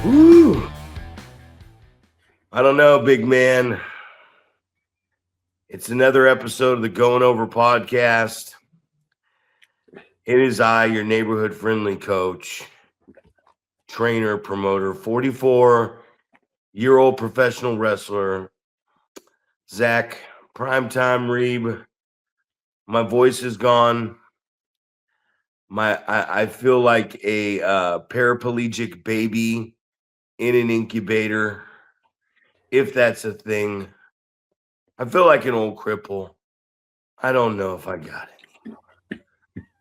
Ooh. I don't know, big man. It's another episode of the Going Over podcast. It is I, your neighborhood friendly coach, trainer, promoter, 44-year-old professional wrestler, Zack, primetime Reeb. My voice is gone. I feel like a paraplegic baby in an incubator, if that's a thing. I feel like an old cripple. I don't know if I got it anymore.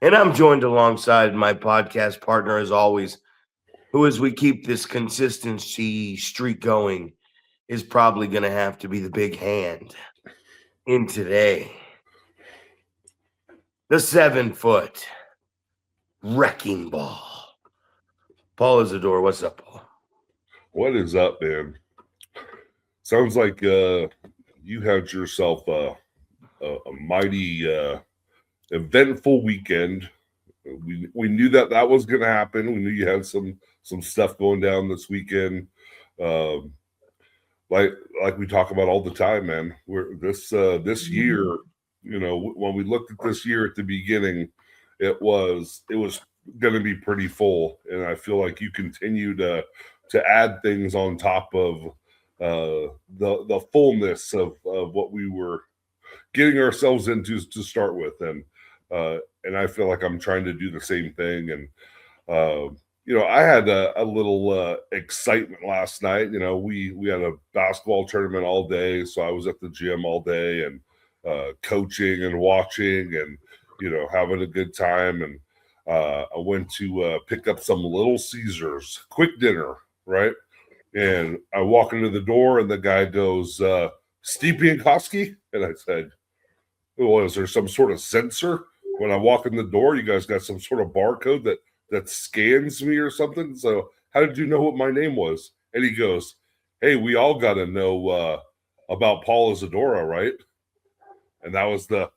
And I'm joined alongside my podcast partner, as always, who, as we keep this consistency streak going, is probably going to have to be the big hand in today. The 7-foot wrecking ball. Paul Isadora, what's up, Paul? What is up, man? Sounds like you had yourself a mighty eventful weekend. We knew that was going to happen. We knew you had some stuff going down this weekend. Like we talk about all the time, man. This year, when we looked at this year at the beginning, it was going to be pretty full, and I feel like you continue to add things on top of the fullness of what we were getting ourselves into to start with, and I feel like I'm trying to do the same thing. And I had a little excitement last night. We had a basketball tournament all day, so I was at the gym all day and coaching and watching and having a good time. And I went to pick up some Little Caesars quick dinner, right? And I walk into the door, and the guy goes, "Steve Piankowski?" And I said, "Well, is there some sort of sensor when I walk in the door? You guys got some sort of barcode that scans me or something? So how did you know what my name was?" And he goes, "Hey, we all got to know about Paul Isadora, right?" And that was the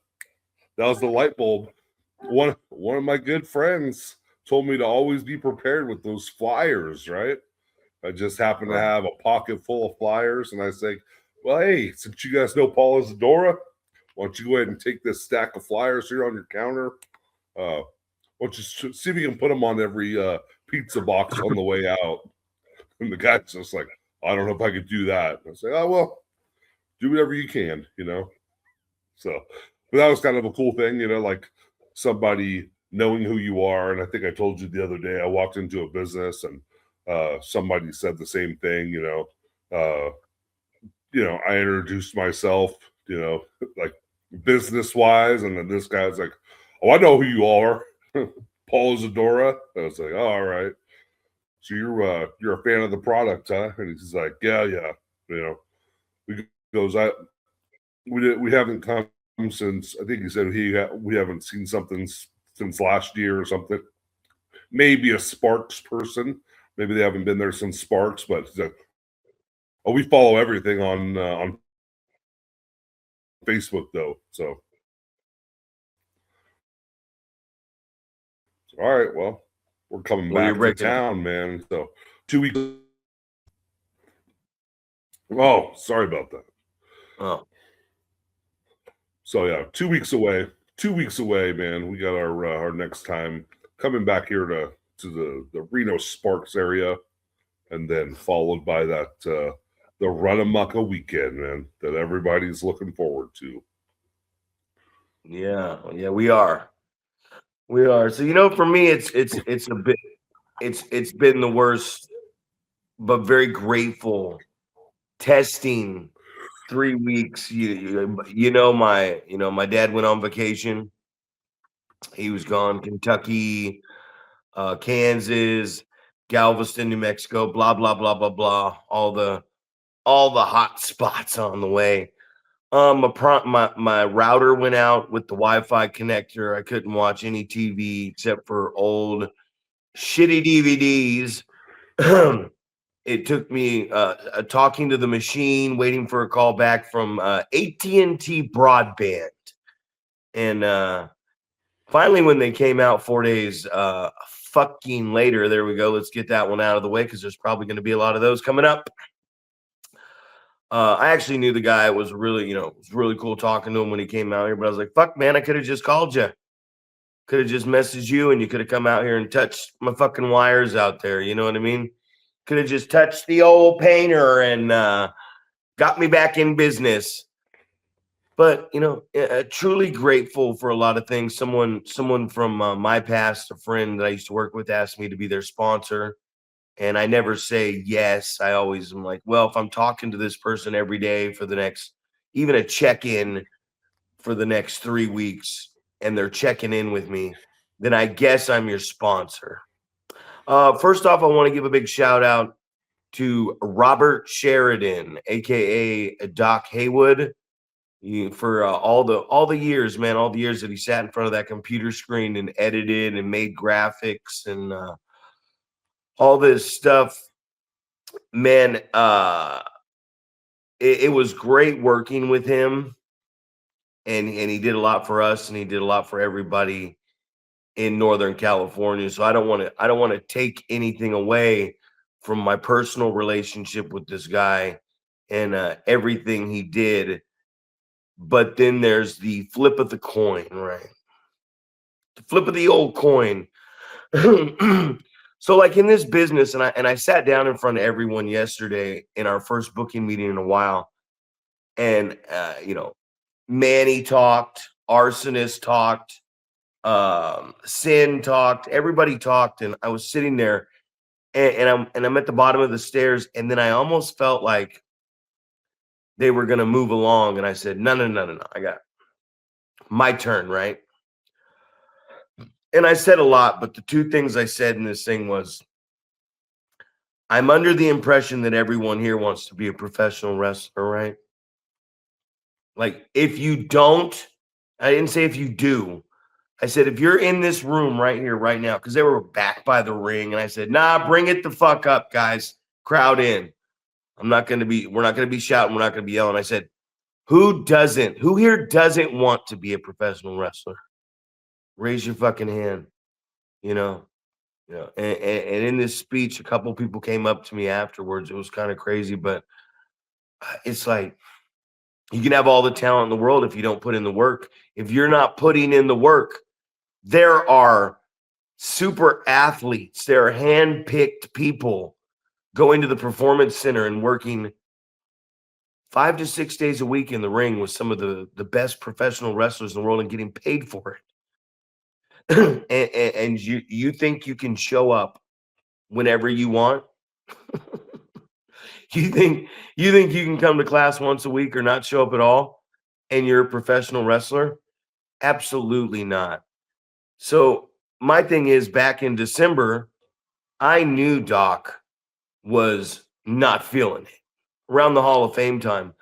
light bulb. One of my good friends told me to always be prepared with those flyers, right? I just happen to have a pocket full of flyers, and I say, "Well, hey, since you guys know Paul Isadora, why don't you go ahead and take this stack of flyers here on your counter? Why don't you see if you can put them on every pizza box on the way out?" And the guy's just like, "I don't know if I could do that." I say, "Oh, well, do whatever you can, So, but that was kind of a cool thing, like somebody knowing who you are. And I think I told you the other day, I walked into a business and somebody said the same thing, I introduced myself, like business wise. And then this guy's like, "Oh, I know who you are." Paul Isadora. I was like, "Oh, all right. So you're a fan of the product, huh?" And he's like, yeah. We haven't come since, I think he said we haven't seen something since last year or something. Maybe a Sparks person. Maybe they haven't been there since Sparks, but he's like, "Oh, we follow everything on Facebook though." So all right, well, we're coming back to town, man. So 2 weeks. Oh, sorry about that. Oh. So yeah, 2 weeks away. 2 weeks away, man. We got our next time coming back here to the Reno Sparks area, and then followed by that the Runamaka weekend, man, that everybody's looking forward to. Yeah, we are. So for me, it's been the worst, but very grateful testing 3 weeks. My dad went on vacation. He was gone. Kentucky, Kansas, Galveston, New Mexico, blah blah blah blah blah. All the hot spots on the way. My router went out with the Wi-Fi connector. I couldn't watch any TV except for old shitty DVDs. It took me talking to the machine, waiting for a call back from AT&T broadband, and finally, when they came out 4 days, fucking later. There we go. Let's get that one out of the way because there's probably going to be a lot of those coming up. I actually knew the guy. It was really, it was really cool talking to him when he came out here. But I was like, fuck, man, I could have just called you. Could have just messaged you and you could have come out here and touched my fucking wires out there. You know what I mean? Could have just touched the old painter and got me back in business. But, truly grateful for a lot of things. Someone from my past, a friend that I used to work with, asked me to be their sponsor. And I never say yes. I always am like, well, if I'm talking to this person every day for the next, even a check-in for the next 3 weeks, and they're checking in with me, then I guess I'm your sponsor. First off, I want to give a big shout out to Robert Sheridan, aka Doc Haywood, for all the years, man, all the years that he sat in front of that computer screen and edited and made graphics and all this stuff. Man, it was great working with him, and he did a lot for us, and he did a lot for everybody in Northern California. So I don't want to take anything away from my personal relationship with this guy and everything he did. But then there's the flip of the coin, right? The flip of the old coin. So like in this business, and I sat down in front of everyone yesterday in our first booking meeting in a while, and Manny talked, Arsonist talked, Sin talked, everybody talked, and I was sitting there, and I'm at the bottom of the stairs, and then I almost felt like they were gonna move along, and I said, no, I got my turn, right? And I said a lot, but the two things I said in this thing was, I'm under the impression that everyone here wants to be a professional wrestler, right? Like, if you don't, I didn't say if you do. I said, if you're in this room right here, right now, because they were back by the ring, and I said, nah, bring it the fuck up, guys. Crowd in. we're not going to be shouting. We're not going to be yelling. I said, who here doesn't want to be a professional wrestler? Raise your fucking hand. And in this speech, a couple people came up to me afterwards. It was kind of crazy, but it's like, you can have all the talent in the world if you don't put in the work. If you're not putting in the work, there are super athletes, there are hand-picked people going to the performance center and working 5 to 6 days a week in the ring with some of the best professional wrestlers in the world and getting paid for it. and you think you can show up whenever you want? You think you can come to class once a week or not show up at all and you're a professional wrestler? Absolutely not. So my thing is, back in December, I knew Doc was not feeling it. Around the Hall of Fame time,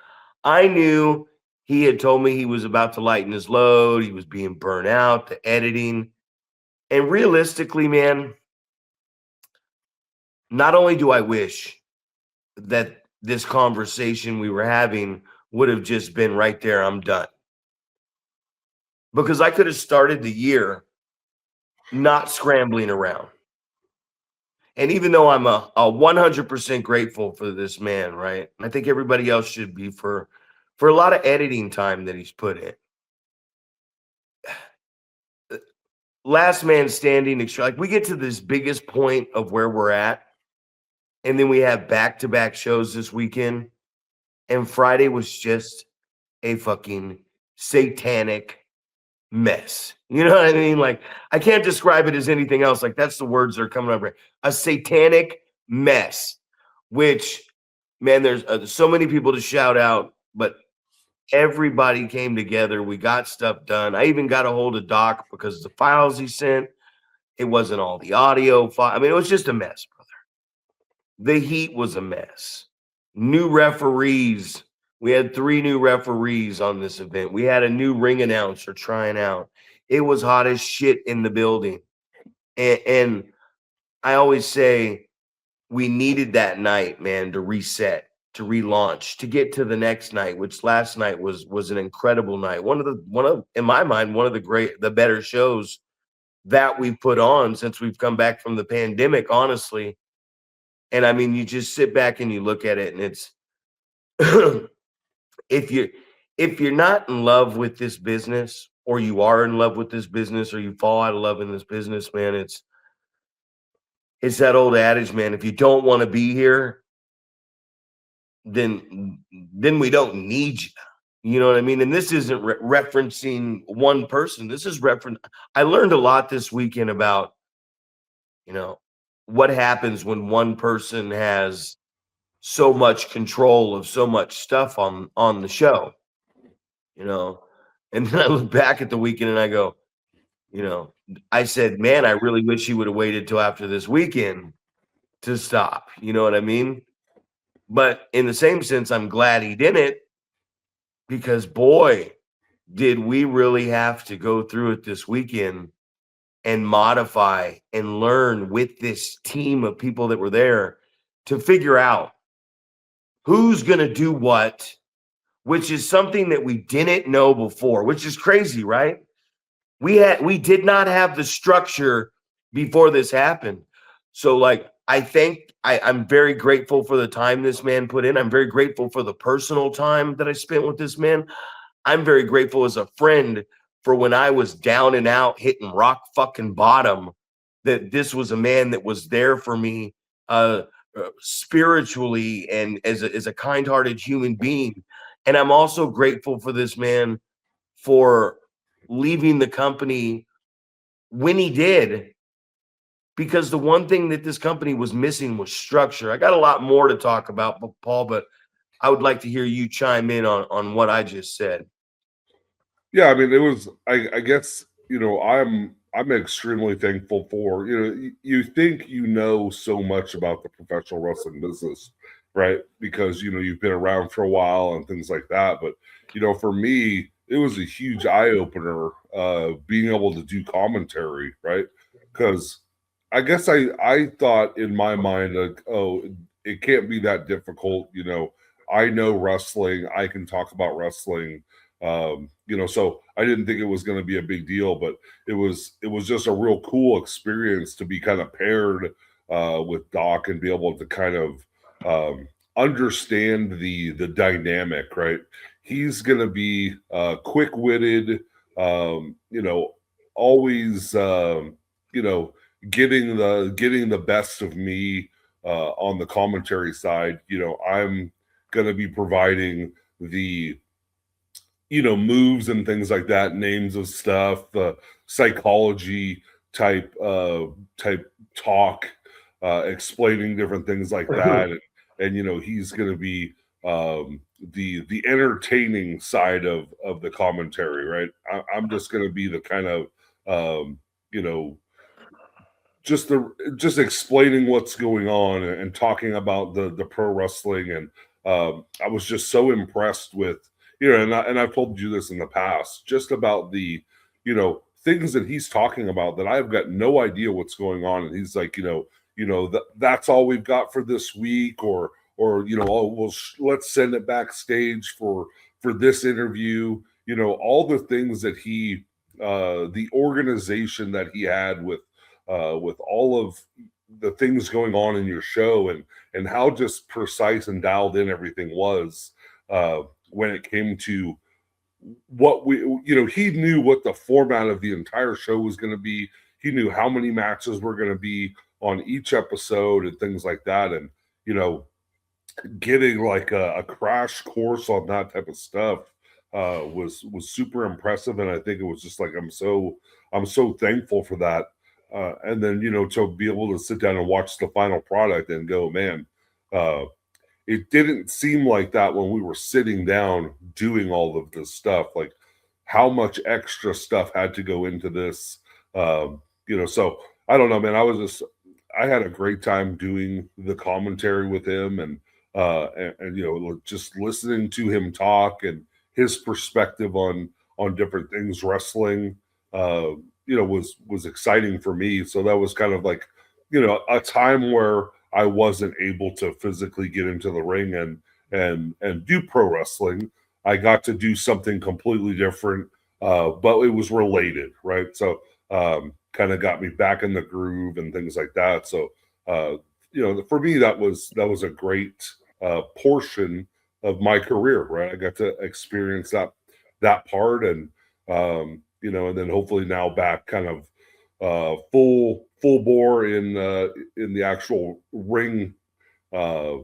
I knew he had told me he was about to lighten his load. He was being burnt out, the editing. And realistically, man, not only do I wish that this conversation we were having would have just been right there, I'm done. Because I could have started the year not scrambling around. And even though I'm a 100% grateful for this man, right? I think everybody else should be for a lot of editing time that he's put in. Last man standing, like, we get to this biggest point of where we're at, and then we have back-to-back shows this weekend, and Friday was just a fucking satanic mess. You know what I mean? Like, I can't describe it as anything else. Like, that's the words that are coming up right. A satanic mess, which, man, there's so many people to shout out, but everybody came together. We got stuff done. I even got a hold of Doc because the files he sent, it wasn't all the audio file. I mean, it was just a mess, brother. The heat was a mess. New referees. We had 3 new referees on this event. We had a new ring announcer trying out. It was hot as shit in the building. And I always say we needed that night, man, to reset, to relaunch, to get to the next night, which last night was an incredible night. In my mind, one of the better shows that we've put on since we've come back from the pandemic, honestly. And I mean, you just sit back and you look at it, and it's if you if you're not in love with this business, or you are in love with this business, or you fall out of love in this business, man, it's that old adage, man. If you don't want to be here, then we don't need you. You know what I mean? And this isn't referencing one person. This is reference. I learned a lot this weekend about, you know, what happens when one person has so much control of so much stuff on the show, you know. And then I look back at the weekend and I go, you know, I said, man, I really wish he would have waited till after this weekend to stop. You know what I mean? But in the same sense, I'm glad he didn't, because boy, did we really have to go through it this weekend and modify and learn with this team of people that were there to figure out who's going to do what, which is something that we didn't know before, which is crazy, right? We did not have the structure before this happened. So like I'm very grateful for the time this man put in. I'm very grateful for the personal time that I spent with this man. I'm very grateful as a friend for when I was down and out hitting rock fucking bottom, that this was a man that was there for me spiritually and as a kind-hearted human being. And I'm also grateful for this man for leaving the company when he did, because the one thing that this company was missing was structure. I got a lot more to talk about, Paul, but I would like to hear you chime in on what I just said. Yeah, I mean, it was. I guess I'm extremely thankful for you think so much about the professional wrestling business, right? Because you've been around for a while and things like that. But for me, it was a huge eye opener being able to do commentary, right? Because I guess I thought in my mind, like, oh, it can't be that difficult. I know wrestling. I can talk about wrestling. So I didn't think it was going to be a big deal, but it was just a real cool experience to be kind of paired with Doc and be able to kind of understand the dynamic, right? He's going to be quick-witted, always getting the best of me on the commentary side. I'm going to be providing the moves and things like that, names of stuff, psychology type talk, explaining different things like that, and he's going to be the entertaining side of the commentary, right? I'm just going to be the kind of just explaining what's going on and talking about the pro wrestling, and I was just so impressed with and I've told you this in the past, just about the things that he's talking about that I've got no idea what's going on, and he's like that's all we've got for this week, or oh, let's send it backstage for this interview, all the things that he the organization that he had with all of the things going on in your show, and how just precise and dialed in everything was when it came to what he knew what the format of the entire show was going to be. He knew how many matches were going to be on each episode and things like that. And, getting like a crash course on that type of stuff was super impressive. And I think it was just like, I'm so thankful for that. And then, to be able to sit down and watch the final product and go, man, it didn't seem like that when we were sitting down doing all of this stuff, like how much extra stuff had to go into this. So I don't know, man, I had a great time doing the commentary with him, and just listening to him talk and his perspective on different things, wrestling, was exciting for me. So that was kind of like, a time where I wasn't able to physically get into the ring and do pro wrestling. I got to do something completely different, but it was related, right? So kind kind of got me back in the groove and things like that. So, for me, that was a great portion of my career, right? I got to experience that part, and and then hopefully now back kind of full bore in the actual uh,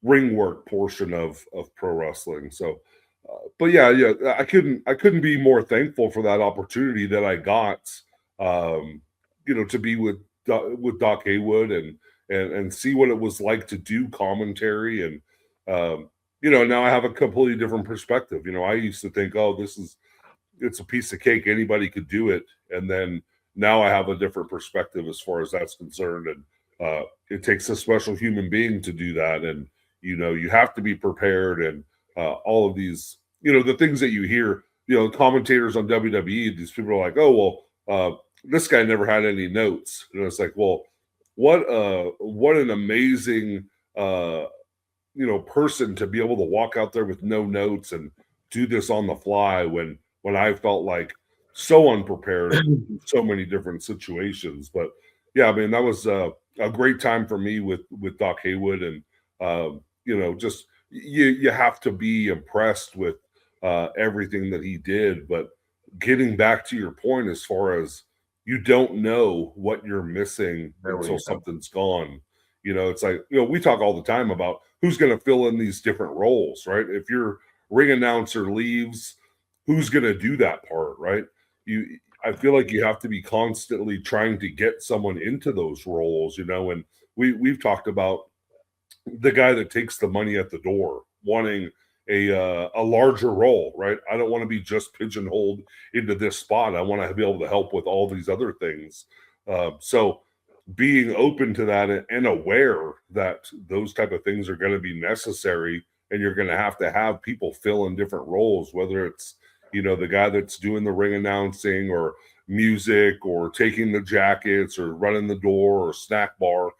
ring work portion of pro wrestling. So, but yeah, I couldn't be more thankful for that opportunity that I got, to be with Doc Haywood and see what it was like to do commentary, and now I have a completely different perspective. I used to think, oh, it's a piece of cake, anybody could do it, and then now I have a different perspective as far as that's concerned, and it takes a special human being to do that, and you have to be prepared, and all of these, the things that you hear, commentators on WWE, these people are like, oh, well, this guy never had any notes. And it's like, well, what an amazing, person to be able to walk out there with no notes and do this on the fly when I felt like so unprepared in so many different situations. But yeah, I mean, that was a great time for me with Doc Haywood, and just you have to be impressed with everything that he did. But getting back to your point, as far as you don't know what you're missing until something's gone. It's like, we talk all the time about who's going to fill in these different roles, right? If your ring announcer leaves, who's going to do that part, right? I feel like you have to be constantly trying to get someone into those roles, and we've talked about the guy that takes the money at the door wanting a larger role, right? I don't want to be just pigeonholed into this spot. I want to be able to help with all these other things. So being open to that and aware that those type of things are going to be necessary, and you're going to have people fill in different roles, whether it's the guy that's doing the ring announcing or music or taking the jackets or running the door or snack bar.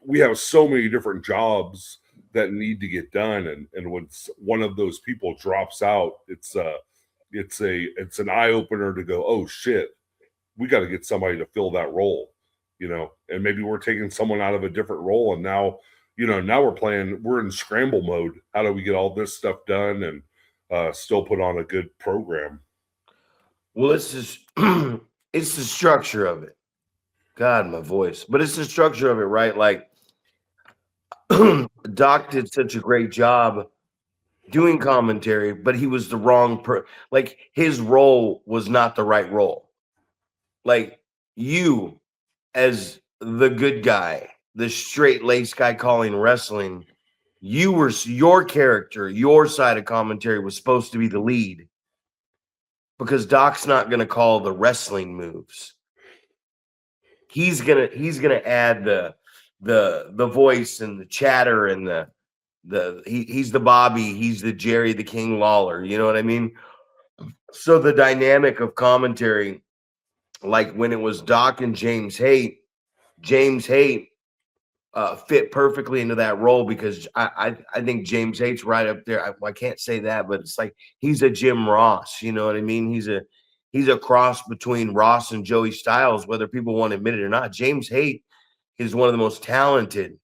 We have so many different jobs that need to get done, and when one of those people drops out, it's an eye opener to go, oh shit, we got to get somebody to fill that role, and maybe we're taking someone out of a different role, and now we're in scramble mode. How do we get all this stuff done and still put on a good program? Well, it's just it's the structure of it. God, my voice. But it's the structure of it, right? Like Doc did such a great job doing commentary, but he was the wrong like his role was not the right role. Like you as the good guy, the straight laced guy calling wrestling, your character, your side of commentary was supposed to be the lead, because Doc's not going to call the wrestling moves. He's gonna add the voice and the chatter and he's the Bobby, he's the Jerry the King Lawler, you know what I mean? So the dynamic of commentary, like when it was Doc and James Haight fit perfectly into that role, because I think James Haight's right up there. I can't say that, but it's like he's a Jim Ross, you know what I mean? He's a cross between Ross and Joey Styles, whether people want to admit it or not. James Haight is one of the most talented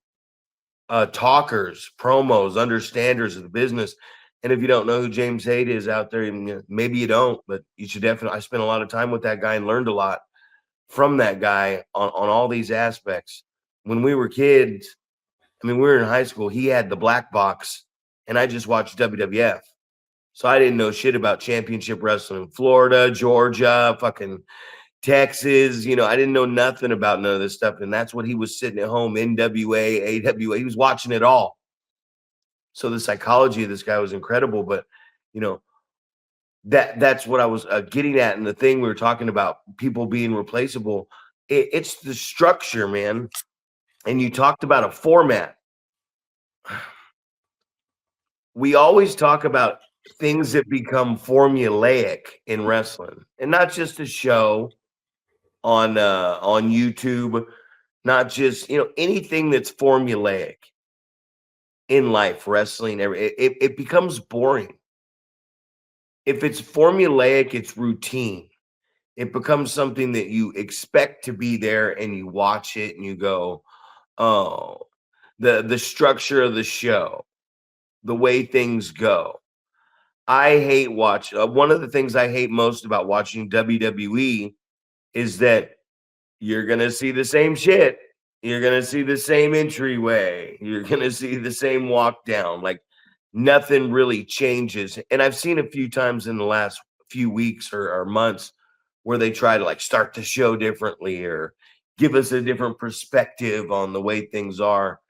talkers, promos, understanders of the business. And if you don't know who James Haight is out there, maybe you don't, but you should definitely. I spent a lot of time with that guy and learned a lot from that guy on all these aspects. When we were kids, I mean, we were in high school, he had the black box, and I just watched WWF. So I didn't know shit about championship wrestling in Florida, Georgia, fucking Texas. I didn't know nothing about none of this stuff. And that's what he was sitting at home, NWA, AWA. He was watching it all. So the psychology of this guy was incredible. But, that's what I was getting at. And the thing we were talking about, people being replaceable, it's the structure, man. And you talked about a format. We always talk about things that become formulaic in wrestling, and not just a show on YouTube, not just anything that's formulaic in life, wrestling, it becomes boring. If it's formulaic, it's routine. it becomes something that you expect to be there, and you watch it and you go, oh, the structure of the show, the way things go. I hate watch. One of the things I hate most about watching WWE is that you're gonna see the same shit. You're gonna see the same entryway. You're gonna see the same walk down. Like nothing really changes. And I've seen a few times in the last few weeks or months where they try to like start the show differently or give us a different perspective on the way things are.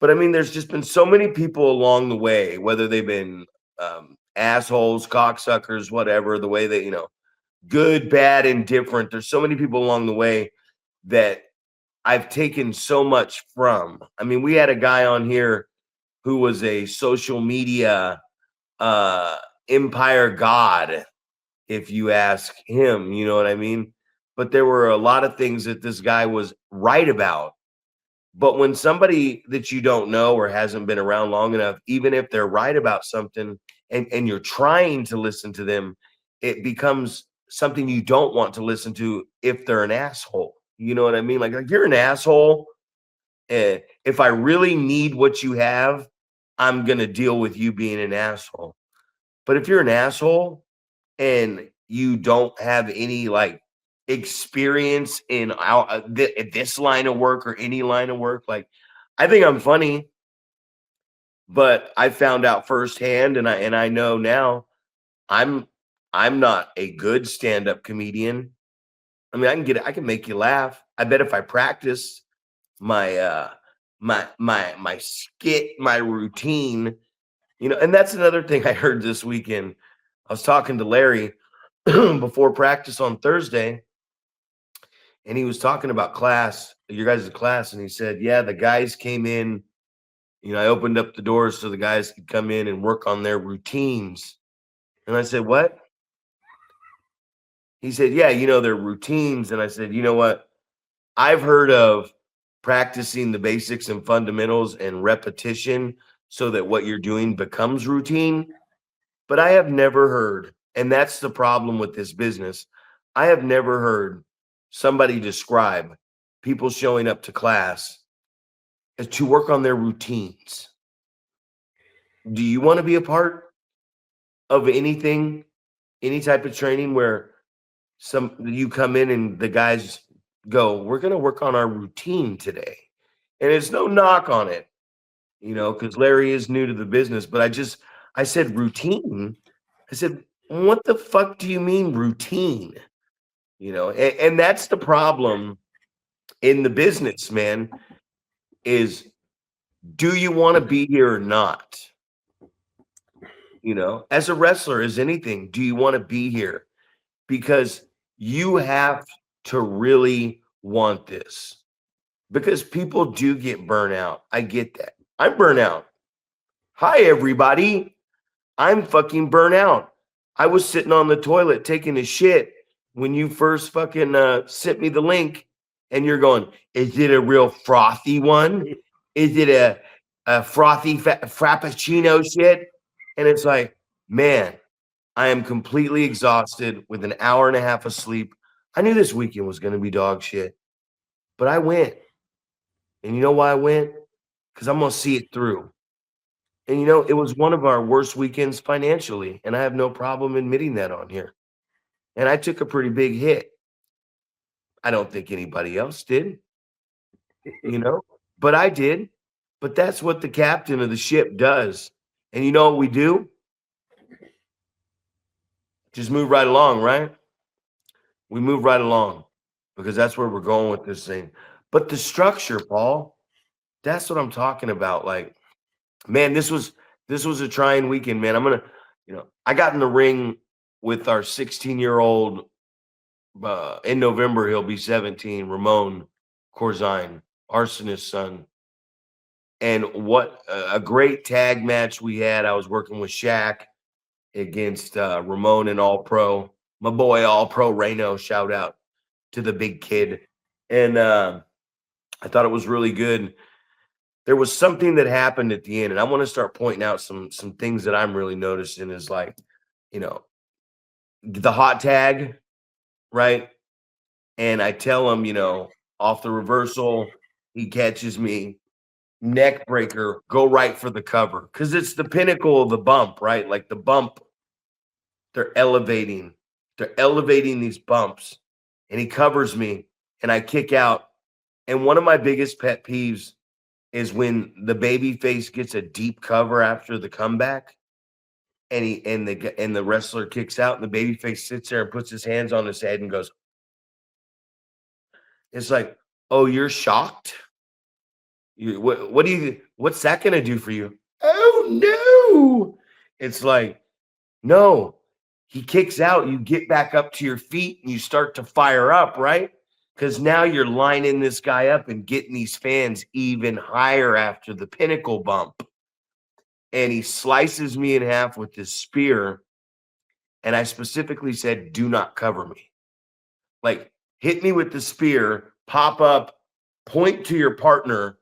But I mean, there's just been so many people along the way, whether they've been assholes, cocksuckers, whatever, the way that, good, bad, indifferent. There's so many people along the way that I've taken so much from. I mean, we had a guy on here who was a social media uh empire god, if you ask him, you know what I mean? But there were a lot of things that this guy was right about. But when somebody that you don't know or hasn't been around long enough, even if they're right about something and you're trying to listen to them, it becomes something you don't want to listen to if they're an asshole. You know what I mean? Like you're an asshole. If I really need what you have, I'm going to deal with you being an asshole. But if you're an asshole and you don't have any like experience in this line of work or any line of work, like I think I'm funny, but I found out firsthand, and I know now I'm I'm not a good stand-up comedian. I mean, I can make you laugh. I bet if I practice my my skit, my routine, and that's another thing I heard this weekend. I was talking to Larry before practice on Thursday, and he was talking about class, your guys' class, and he said, "Yeah, the guys came in. I opened up the doors so the guys could come in and work on their routines." And I said, "What?" He said, "Yeah, their routines." And I said, "You know what? I've heard of practicing the basics and fundamentals and repetition so that what you're doing becomes routine, but I have never heard, and that's the problem with this business. I have never heard somebody describe people showing up to class as to work on their routines. Do you want to be a part of anything, any type of training where you come in and the guys go, we're going to work on our routine today? And it's no knock on it, because Larry is new to the business, but I said routine. I said, what the fuck do you mean routine? And that's the problem in the business, man, is do you want to be here or not? As a wrestler, as anything, do you want to be here? Because you have to really want this. Because people do get burnt out. I get that. I'm burnt out. Hi, everybody. I'm fucking burnt out. I was sitting on the toilet taking a shit when you first fucking sent me the link, and you're going, is it a real frothy one? Is it a frothy frappuccino shit? And it's like, man, I am completely exhausted with an hour and a half of sleep. I knew this weekend was going to be dog shit, but I went. And you know why I went? Because I'm going to see it through. And it was one of our worst weekends financially, and I have no problem admitting that on here. And I took a pretty big hit. I don't think anybody else did, but I did. But that's what the captain of the ship does. And you know what we do? Just move right along, right? We move right along because that's where we're going with this thing. But the structure, Paul, that's what I'm talking about. Like, man, this was a trying weekend, man. I got in the ring with our 16-year-old. In November, he'll be 17. Ramon Corzine, Arsonist's son. And what a great tag match we had. I was working with Shaq against Ramon and All Pro. My boy, All Pro Reno, shout out to the big kid. And I thought it was really good. There was something that happened at the end, and I want to start pointing out some things that I'm really noticing is like, the hot tag, right? And I tell him, off the reversal, he catches me, neck breaker, go right for the cover. Cause it's the pinnacle of the bump, right? Like the bump, they're elevating. They're elevating these bumps. And he covers me and I kick out. And one of my biggest pet peeves is when the baby face gets a deep cover after the comeback and the wrestler kicks out and the baby face sits there and puts his hands on his head and goes, it's like, oh, you're shocked? What's that gonna do for you? Oh no. It's like, no, he kicks out, you get back up to your feet and you start to fire up, right? Because now you're lining this guy up and getting these fans even higher after the pinnacle bump. And he slices me in half with this spear. And I specifically said, do not cover me. Like, hit me with the spear, pop up, point to your partner,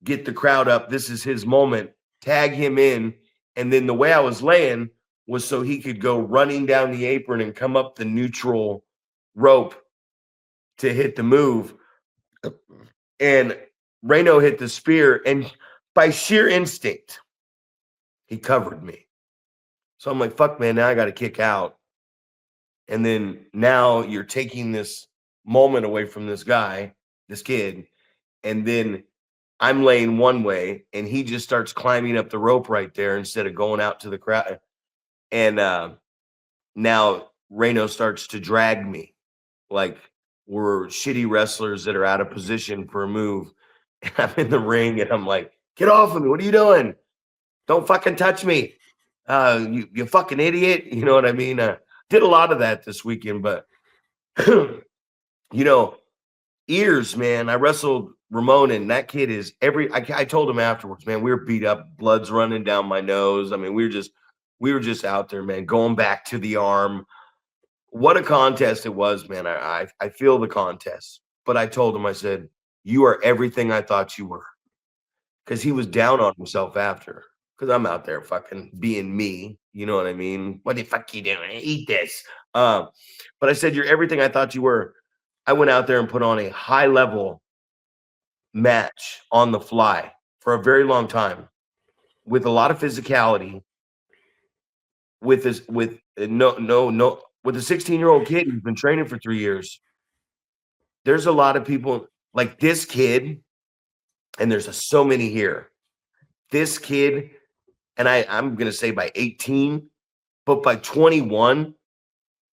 get the crowd up. This is his moment. Tag him in. And then the way I was laying was so he could go running down the apron and come up the neutral rope to hit the move. And Reno hit the spear. And by sheer instinct, he covered me. So I'm like, fuck, man, now I got to kick out. And then now you're taking this moment away from this guy, this kid. And then I'm laying one way and he just starts climbing up the rope right there instead of going out to the crowd. And now Reno starts to drag me like we're shitty wrestlers that are out of position for a move. And I'm in the ring and I'm like, get off of me. What are you doing? Don't fucking touch me. You fucking idiot. You know what I mean? Did a lot of that this weekend, but ears, man. I wrestled Ramon, and that kid is I told him afterwards, man, we were beat up, blood's running down my nose. I mean, we were just out there, man, going back to the arm. What a contest it was, man. I feel the contest. But I told him, I said, you are everything I thought you were. Because he was down on himself after. Because I'm out there fucking being me. You know what I mean? What the fuck you doing? Eat this. But I said, you're everything I thought you were. I went out there and put on a high level match on the fly for a very long time with a lot of physicality with a 16-year-old kid who's been training for 3 years. There's a lot of people like this kid, and there's so many here. This kid, and I'm gonna say by 18, but by 21,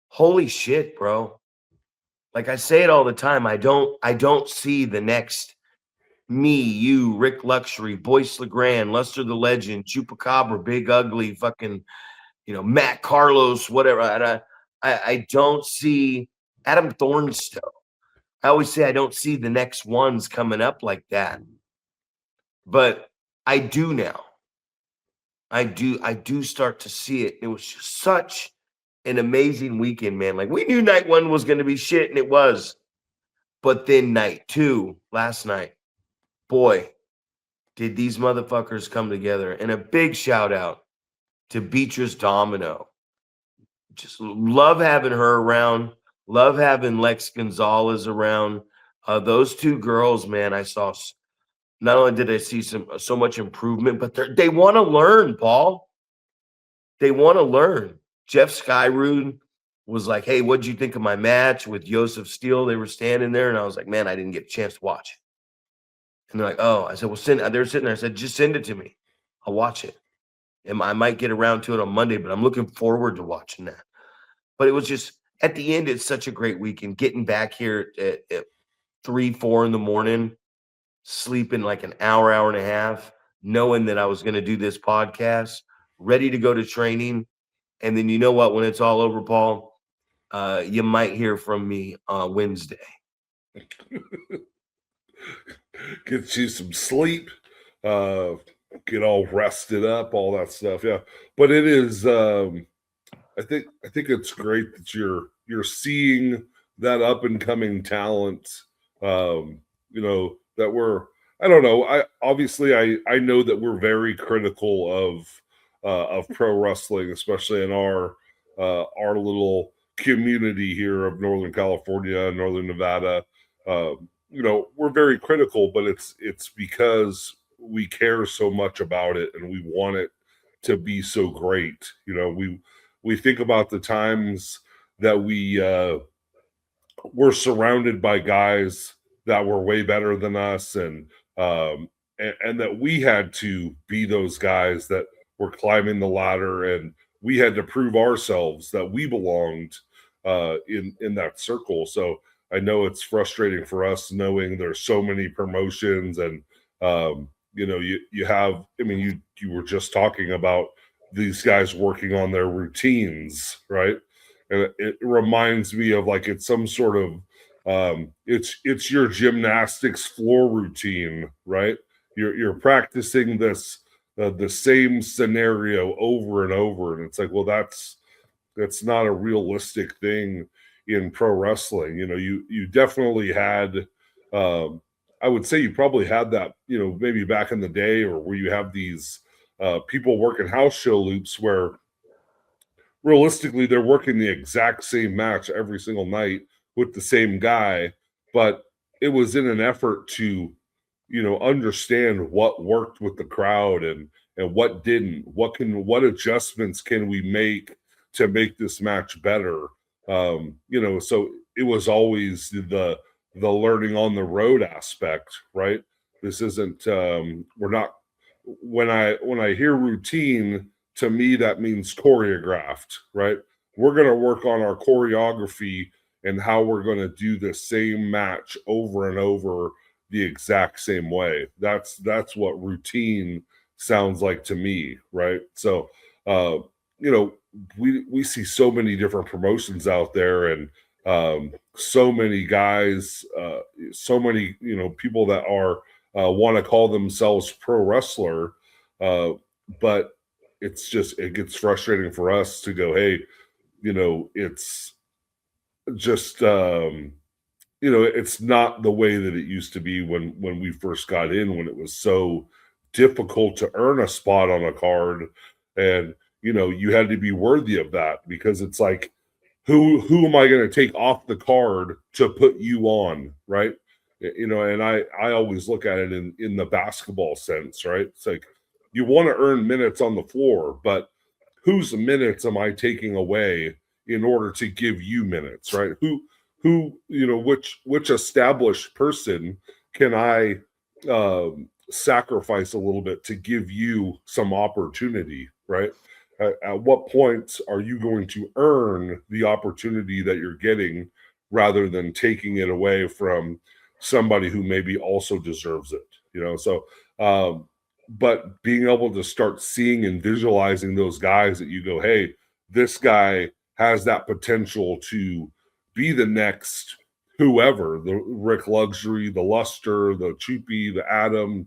holy shit, bro. Like I say it all the time, I don't see the next me, you, Rick Luxury, Boyce LeGrand, Luster the Legend, Chupacabra, Big Ugly, fucking, Matt Carlos, whatever. And I don't see Adam Thornstowe. I always say I don't see the next ones coming up like that. But I do now. I do start to see it. It was just such an amazing weekend, man. Like we knew night one was going to be shit, and it was. But then night two, last night, boy, did these motherfuckers come together. And a big shout out to Beatrice Domino. Just love having her around. Love having Lex Gonzalez around. Those two girls, man, I saw. Not only did I see so much improvement, but they want to learn, Paul. They want to learn. Jeff Skyrud was like, hey, what'd you think of my match with Joseph Steele? They were standing there, and I was like, man, I didn't get a chance to watch. And they're like, oh, I said, well, they're sitting there. I said, just send it to me. I'll watch it. And I might get around to it on Monday, but I'm looking forward to watching that. But it was just, at the end, it's such a great weekend. Getting back here at 3, 4 in the morning, sleeping like an hour and a half, knowing that I was going to do this podcast, ready to go to training. And then you know what? When it's all over, Paul, you might hear from me Wednesday. Get you some sleep, get all rested up, all that stuff. Yeah, but it is. I think it's great that you're seeing that up and coming talent. That we're. I don't know. I know that we're very critical of pro wrestling, especially in our little community here of Northern California, Northern Nevada, we're very critical, but it's because we care so much about it and we want it to be so great. We think about the times that we were surrounded by guys that were way better than us, and that we had to be those guys that were climbing the ladder, and we had to prove ourselves that we belonged in that circle. So I know it's frustrating for us knowing there's so many promotions, and you have. I mean, you were just talking about these guys working on their routines, right? And it reminds me of like it's some sort of it's your gymnastics floor routine, right? You're practicing this the same scenario over and over, and it's like, well, that's not a realistic thing in pro wrestling. You definitely had. I would say you probably had that, maybe back in the day, or where you have these people working house show loops where realistically they're working the exact same match every single night with the same guy, but it was in an effort to understand what worked with the crowd and what didn't, what adjustments can we make to make this match better. So it was always the learning on the road aspect, right? This isn't we're not when I hear routine, to me that means choreographed, right? We're going to work on our choreography and how we're going to do the same match over and over the exact same way. That's what routine sounds like to me, right? So we see so many different promotions out there, and so many guys, so many people that are want to call themselves pro wrestler, but it gets frustrating for us to go, hey, it's just it's not the way that it used to be when we first got in, when it was so difficult to earn a spot on a card, and you had to be worthy of that, because it's like, who am I going to take off the card to put you on, right? And I always look at it in the basketball sense, right? It's like, you want to earn minutes on the floor, but whose minutes am I taking away in order to give you minutes, right? Which established person can I sacrifice a little bit to give you some opportunity, right? At what point are you going to earn the opportunity that you're getting, rather than taking it away from somebody who maybe also deserves it? So but being able to start seeing and visualizing those guys that you go, hey, this guy has that potential to be the next whoever, the Rick Luxury, the Luster, the Choopy, the Adam,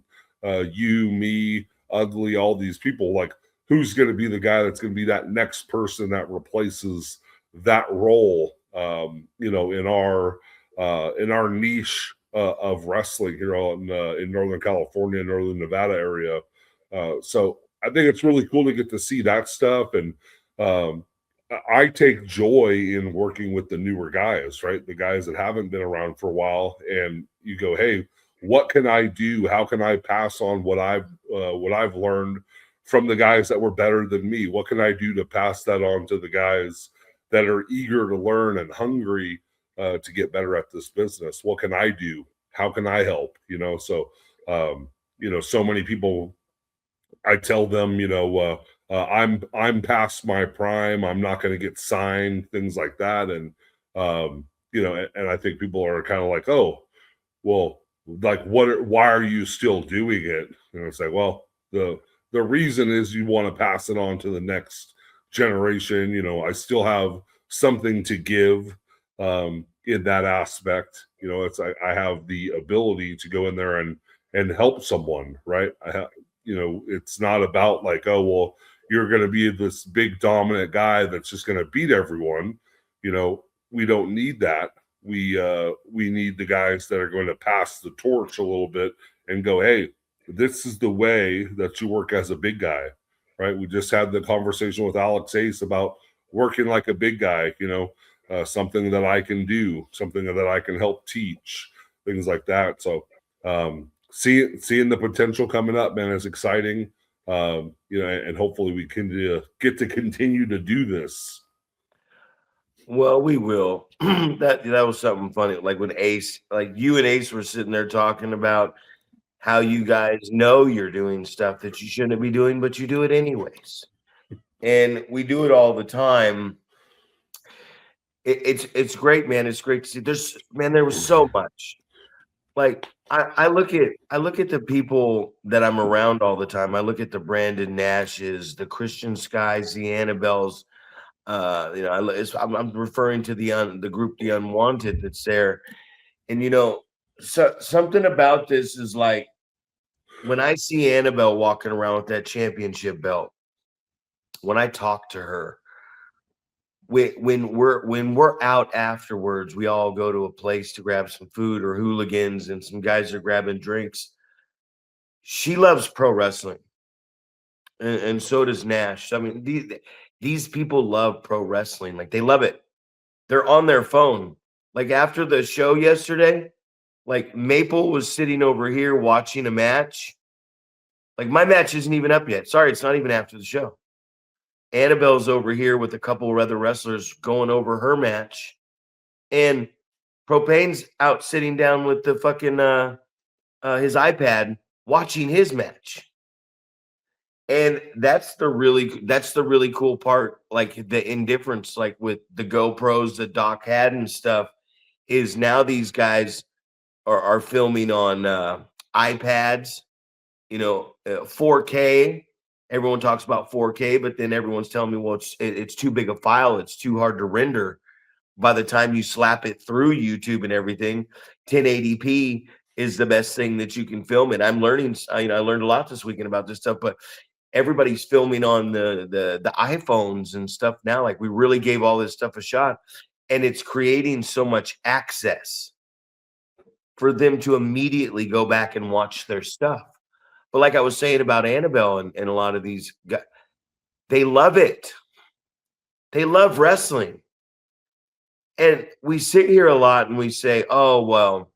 you, me, Ugly, all these people, like, who's going to be the guy that's going to be that next person that replaces that role, in our niche of wrestling here in Northern California, Northern Nevada area. So I think it's really cool to get to see that stuff. And I take joy in working with the newer guys, right? The guys that haven't been around for a while, and you go, hey, what can I do? How can I pass on what I've learned from the guys that were better than me? What can I do to pass that on to the guys that are eager to learn and hungry to get better at this business? What can I do? How can I help? So so many people, I tell them, I'm past my prime. I'm not going to get signed, things like that. And and I think people are kind of like, oh, well, like, why are you still doing it? And it's like, well, the reason is you want to pass it on to the next generation. I still have something to give in that aspect. I have the ability to go in there and help someone, right? It's not about like, oh, well, you're going to be this big dominant guy that's just going to beat everyone. We don't need that. We need the guys that are going to pass the torch a little bit and go, hey, this is the way that you work as a big guy, right? We just had the conversation with Alex Ace about working like a big guy. something that I can do, something that I can help teach, things like that. So seeing the potential coming up, man, is exciting. And hopefully we can get to continue to do this. Well, we will. that was something funny. Like when Ace, like you and Ace were sitting there talking about how you guys know you're doing stuff that you shouldn't be doing, but you do it anyways. And we do it all the time. It's great, man. It's great to see. There was so much. Like I look at the people that I'm around all the time. I look at the Brandon Nashes, the Christian Skies, the Annabelles. I'm referring to the group, the Unwanted, that's there. And something about this is like when I see Annabelle walking around with that championship belt. When I talk to her, when we're out afterwards, we all go to a place to grab some food or hooligans, and some guys are grabbing drinks. She loves pro wrestling, and so does Nash. I mean, these people love pro wrestling, like they love it. They're on their phone. Like after the show yesterday, like Maple was sitting over here watching a match. Like my match isn't even up yet. Sorry, it's not even after the show. Annabelle's over here with a couple of other wrestlers going over her match, and Propane's out sitting down with the fucking his iPad watching his match. And that's the really cool part. Like the indifference, like with the GoPros that Doc had and stuff, is now these guys are filming on iPads, 4K. Everyone talks about 4K, but then everyone's telling me, well, it's too big a file. It's too hard to render. By the time you slap it through YouTube and everything, 1080p is the best thing that you can film it. I'm learning, I learned a lot this weekend about this stuff, but everybody's filming on the iPhones and stuff now. Like we really gave all this stuff a shot, and it's creating so much access for them to immediately go back and watch their stuff. But like I was saying about Annabelle and a lot of these guys, they love it. They love wrestling. And we sit here a lot and we say, oh, well,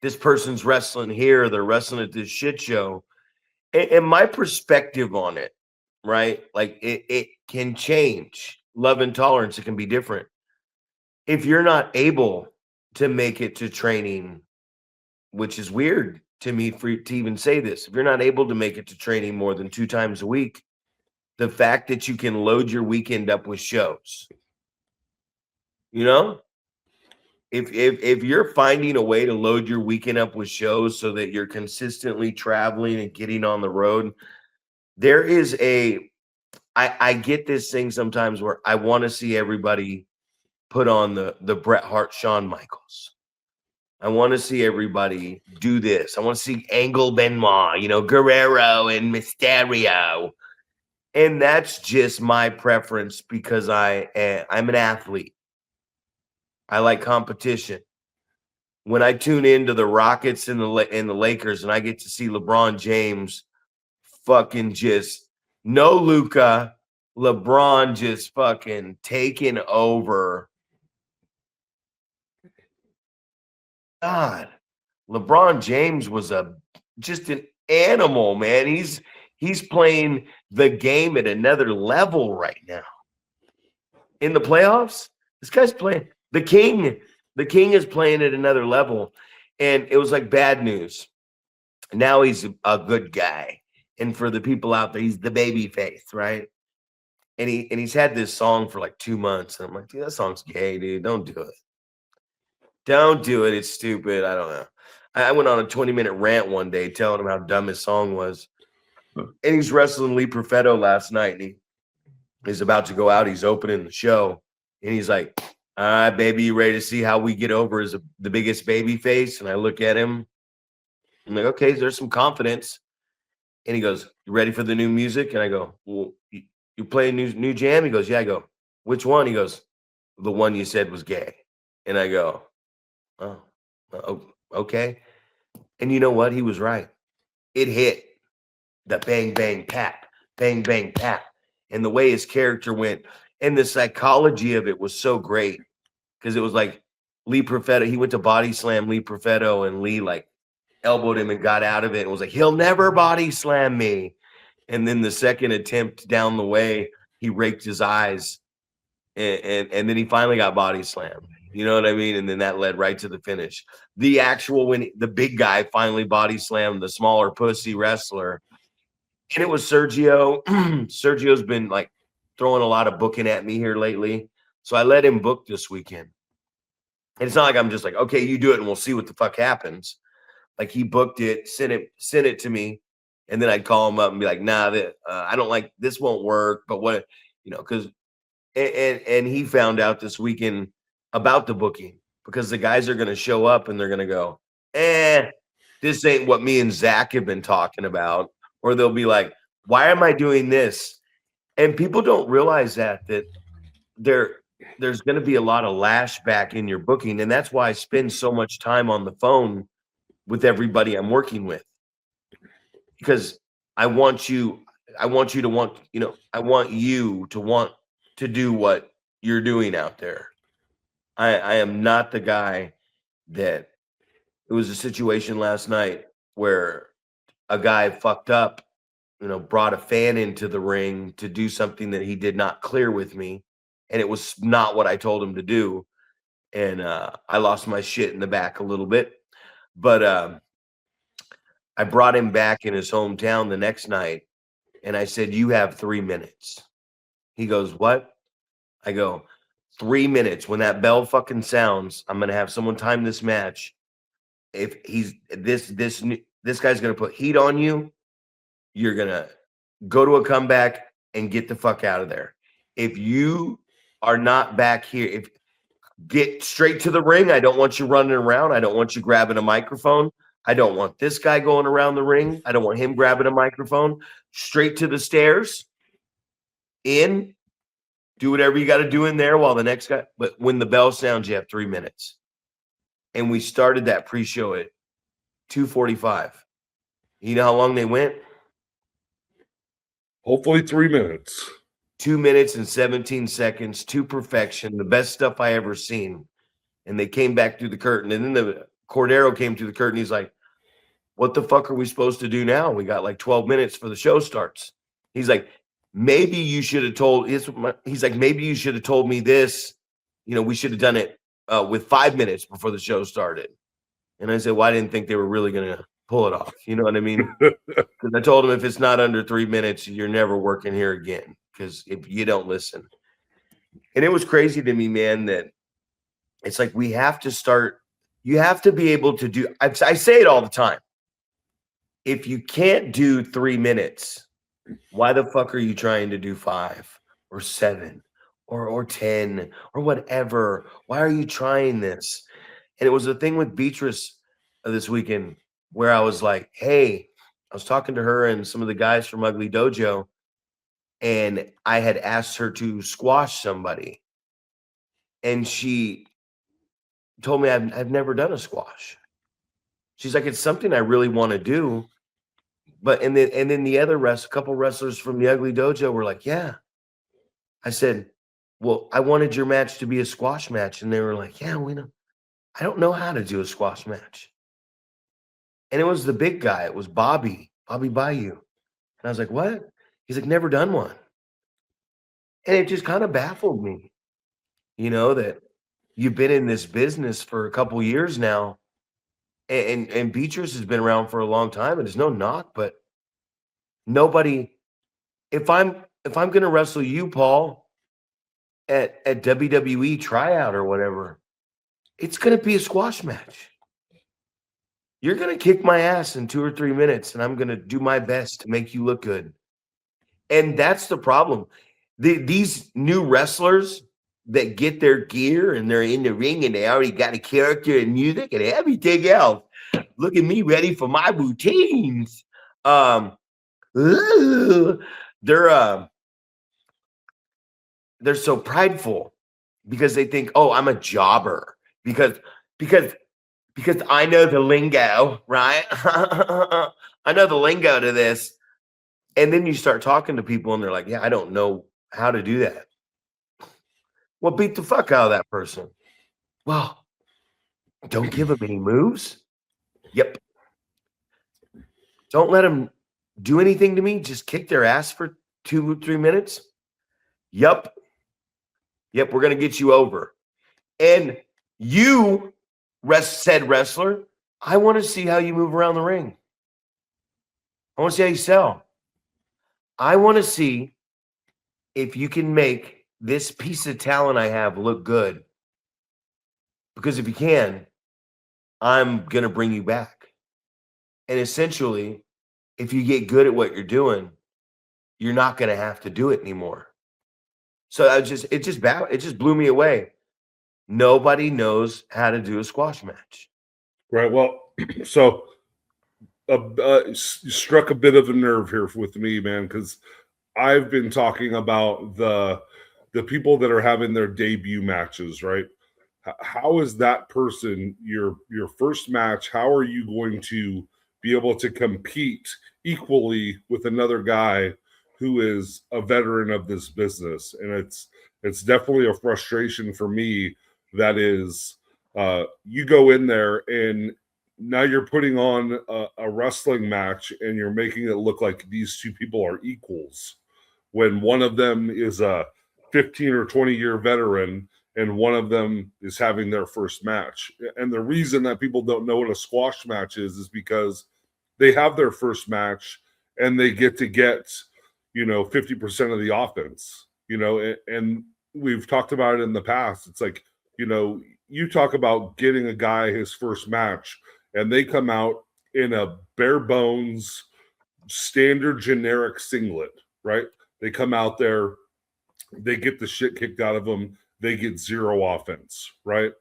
this person's wrestling here. They're wrestling at this shit show. And my perspective on it, right? Like it can change. Love and tolerance, it can be different. If you're not able to make it to training, which is weird to me to even say this, if you're not able to make it to training more than 2 times a week, the fact that you can load your weekend up with shows, if you're finding a way to load your weekend up with shows so that you're consistently traveling and getting on the road, there is I get this thing sometimes where I want to see everybody put on the Bret Hart, Shawn Michaels. I want to see everybody do this. I want to see Angle Benoit, Guerrero and Mysterio. And that's just my preference because I'm an athlete. I like competition. When I tune into the Rockets and the Lakers and I get to see LeBron James fucking just no Luka, LeBron just fucking taking over. God, LeBron James was just an animal, man. He's playing the game at another level right now. In the playoffs, this guy's playing the king. The king is playing at another level. And it was like bad news. Now he's a good guy. And for the people out there, he's the baby face, right? And he's had this song for like 2 months. And I'm like, dude, that song's gay, dude. Don't do it. Don't do it. It's stupid. I don't know. I went on a 20-minute rant one day telling him how dumb his song was. And he's wrestling Lee Perfetto last night. And he's about to go out. He's opening the show. And he's like, all right, baby, you ready to see how we get over as the biggest baby face? And I look at him. I'm like, okay, there's some confidence. And he goes, you ready for the new music? And I go, well, you play a new jam? He goes, yeah. I go, which one? He goes, the one you said was gay. And I go, oh, okay. And you know what? He was right. It hit the bang, bang, pap, bang, bang, pap. And the way his character went, And the psychology of it was so great because it was like Lee Profetto. He went to body slam Lee Profetto, and Lee like elbowed him and got out of it and was like, he'll never body slam me. And then the second attempt down the way, he raked his eyes, and then he finally got body slammed. You know what I mean? And then that led right to the finish. The actual when the big guy finally body slammed the smaller pussy wrestler, and it was Sergio. Sergio's been like throwing a lot of booking at me here lately, so I let him book this weekend. And it's not like I'm just like, okay, you do it and we'll see what the fuck happens. Like he booked it, sent it to me, and then I'd call him up and be like, nah, I don't like this, won't work. But what, because and he found out this weekend about the booking because the guys are going to show up and they're going to go, this ain't what me and Zach have been talking about. Or they'll be like, why am I doing this? And people don't realize that there's going to be a lot of lashback in your booking. And that's why I spend so much time on the phone with everybody I'm working with, because I want you to want, I want you to want to do what you're doing out there. I am not the guy that it was a situation last night where a guy fucked up, brought a fan into the ring to do something that he did not clear with me. And it was not what I told him to do. And I lost my shit in the back a little bit. But I brought him back in his hometown the next night. And I said, you have 3 minutes. He goes, what? I go, 3 minutes. When that bell fucking sounds, I'm going to have someone time this match. If he's this guy's going to put heat on you, you're going to go to a comeback and get the fuck out of there. If you are not back here, get straight to the ring. I don't want you running around. I don't want you grabbing a microphone. I don't want this guy going around the ring. I don't want him grabbing a microphone. Straight to the stairs. In. Do whatever you got to do in there while the next guy. But when the bell sounds, you have 3 minutes. And we started that pre-show at 2:45. You know how long they went? Hopefully 3 minutes. 2 minutes and 17 seconds to perfection. The best stuff I ever seen. And they came back through the curtain. And then the Cordero came through the curtain. He's like, what the fuck are we supposed to do now? We got like 12 minutes for the show starts. He's like, maybe you should have told. He's like, maybe you should have told me this. We should have done it with 5 minutes before the show started. And I said, well, I didn't think they were really going to pull it off. You know what I mean? Because I told him if it's not under 3 minutes, you're never working here again. Because if you don't listen. And it was crazy to me, man, that it's like we have to start. You have to be able to do. I say it all the time. If you can't do 3 minutes, why the fuck are you trying to do 5 or 7 or 10 or whatever? Why are you trying this? And it was a thing with Beatrice this weekend where I was like, hey, I was talking to her and some of the guys from Ugly Dojo, and I had asked her to squash somebody. And she told me I've never done a squash. She's like, it's something I really want to do. But and then the other couple wrestlers from the Ugly Dojo were like, yeah. I said, well, I wanted your match to be a squash match. And they were like, yeah, we know. I don't know how to do a squash match. And it was the big guy. It was Bobby Bayou. And I was like, what? He's like, never done one. And it just kind of baffled me, that you've been in this business for a couple years now. And Beatrice has been around for a long time, and there's no knock, but nobody. If I'm gonna wrestle you, Paul, at WWE tryout or whatever, it's gonna be a squash match. You're gonna kick my ass in 2 or 3 minutes, and I'm gonna do my best to make you look good. And that's the problem. These new wrestlers that get their gear and they're in the ring and they already got a character and music and everything else. Look at me ready for my routines. They're so prideful because they think, oh, I'm a jobber because I know the lingo, right? I know the lingo to this. And then you start talking to people and they're like, yeah, I don't know how to do that. Well, beat the fuck out of that person. Well, don't give them any moves. Yep. Don't let them do anything to me. Just kick their ass for 2 or 3 minutes. Yep. Yep. We're going to get you over. And you, said wrestler, I want to see how you move around the ring. I want to see how you sell. I want to see if you can make this piece of talent I have look good. Because if you can, I'm going to bring you back. And essentially, if you get good at what you're doing, you're not going to have to do it anymore. So it just blew me away. Nobody knows how to do a squash match. Right. Well, so struck a bit of a nerve here with me, man, because I've been talking about the people that are having their debut matches, right? How is that person your first match? How are you going to be able to compete equally with another guy who is a veteran of this business? And it's definitely a frustration for me. That is, you go in there and now you're putting on a wrestling match and you're making it look like these two people are equals when one of them is a 15 or 20-year veteran and one of them is having their first match. And the reason that people don't know what a squash match is because they have their first match and they get 50% of the offense, and we've talked about it in the past. It's like, you talk about getting a guy his first match and they come out in a bare bones, standard generic singlet, right? They come out there, they get the shit kicked out of them, they get zero offense, right?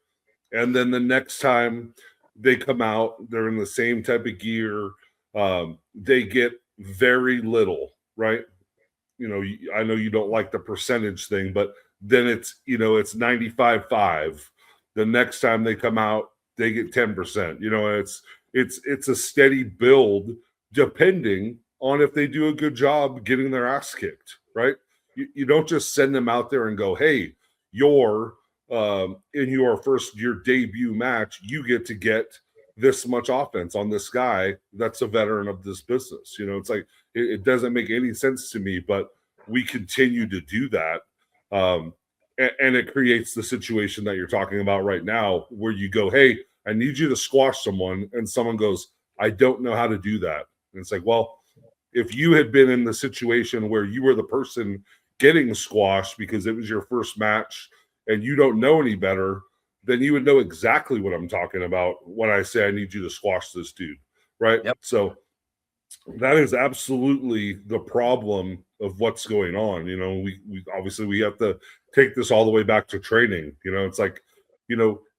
And then the next time they come out, they're in the same type of gear, they get very little, right? I know you don't like the percentage thing, but then it's 95-5. The next time they come out, they get 10%. And it's a steady build depending on if they do a good job getting their ass kicked, right? You don't just send them out there and go, hey, you're in your debut match, you get to get this much offense on this guy that's a veteran of this business. It's like it doesn't make any sense to me, but we continue to do that. And it creates the situation that you're talking about right now where you go, hey, I need you to squash someone, and someone goes, I don't know how to do that. And it's like, well, if you had been in the situation where you were the person getting squashed because it was your first match and you don't know any better, then you would know exactly what I'm talking about when I say I need you to squash this dude, right? Yep. So that is absolutely the problem of what's going on. We obviously we have to take this all the way back to training. It's like,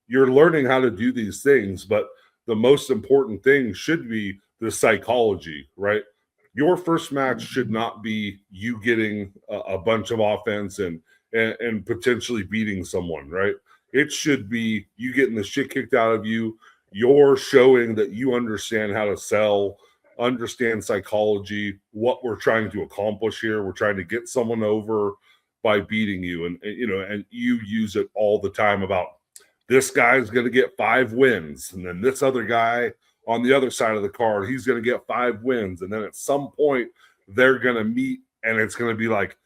you're learning how to do these things, but the most important thing should be the psychology, right? Your first match should not be you getting a bunch of offense and potentially beating someone, right? It should be you getting the shit kicked out of you. You're showing that you understand how to sell, understand psychology, what we're trying to accomplish here. We're trying to get someone over by beating you. And you use it all the time about this guy's going to get 5 wins. And then this other guy on the other side of the card, he's going to get 5 wins. And then at some point they're going to meet and it's going to be like,